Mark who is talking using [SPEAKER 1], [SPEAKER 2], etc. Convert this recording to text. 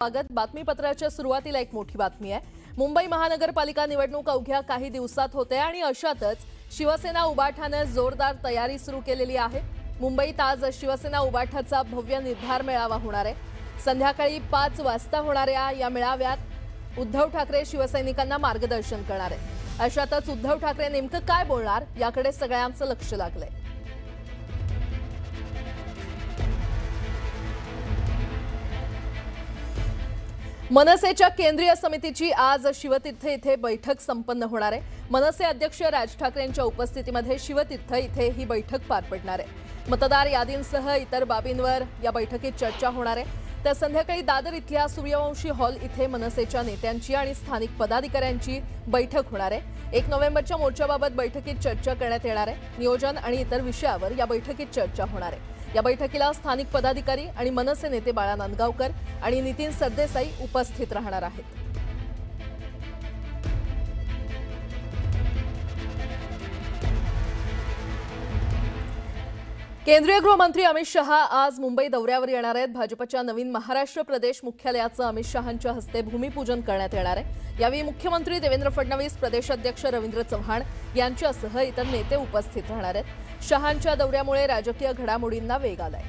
[SPEAKER 1] स्वागत। बातमीपत्राच्या सुरुवातीला एक मोठी बातमी आहे। मुंबई महानगरपालिका निवडणूक अवघ्या काही दिवसात होते आणि अशातच शिवसेना उबाठाने जोरदार तयारी सुरू केलेली आहे। मुंबईत आज शिवसेना उबाठाचा भव्य निर्धार मेळावा होणार आहे। संध्याकाळी 5 वाजता होणाऱ्या या मेळाव्यात उद्धव ठाकरे शिवसैनिकांना मार्गदर्शन करणार आहेत। अशातच उद्धव ठाकरे नेमकं काय बोलणार याकडे सगळ्यांचं लक्ष लागलंय। मनसेच्या केंद्रीय समितीची आज शिवतीर्थ इथे बैठक संपन्न होणार आहे। मनसे अध्यक्ष राज ठाकरेंच्या उपस्थितीमध्ये शिवतीर्थ इथे ही बैठक पार पडणार आहे। मतदार यादींसह इतर बाबींवर या बैठकीत चर्चा होणार आहे। तर संध्याकाळी दादर इथल्या सूर्यवंशी हॉल इथे मनसेच्या नेत्यांची आणि स्थानिक पदाधिकाऱ्यांची बैठक होणार आहे। 1 नोव्हेंबरच्या मोर्चाबाबत बैठकीत चर्चा करण्यात येणार आहे। नियोजन आणि इतर विषयावर या बैठकीत चर्चा होणार आहे। या बैठकीला स्थानिक पदाधिकारी आणि मनसे नेते बाळा नांदगावकर आणि नितीन सरदेसाई उपस्थित राहणार आहेत। केंद्रीय गृहमंत्री अमित शहा आज मुंबई दौऱ्यावर येणार आहेत। भाजपच्या नवीन महाराष्ट्र प्रदेश मुख्यालयाचं अमित शहांच्या हस्ते भूमिपूजन करण्यात येणार आहे। यावेळी मुख्यमंत्री देवेंद्र फडणवीस, प्रदेशाध्यक्ष रवींद्र चव्हाण यांच्यासह इतर नेते उपस्थित राहणार आहेत। शहांच्या दौऱ्यामुळे राजकीय घडामोडींना वेग आलाय।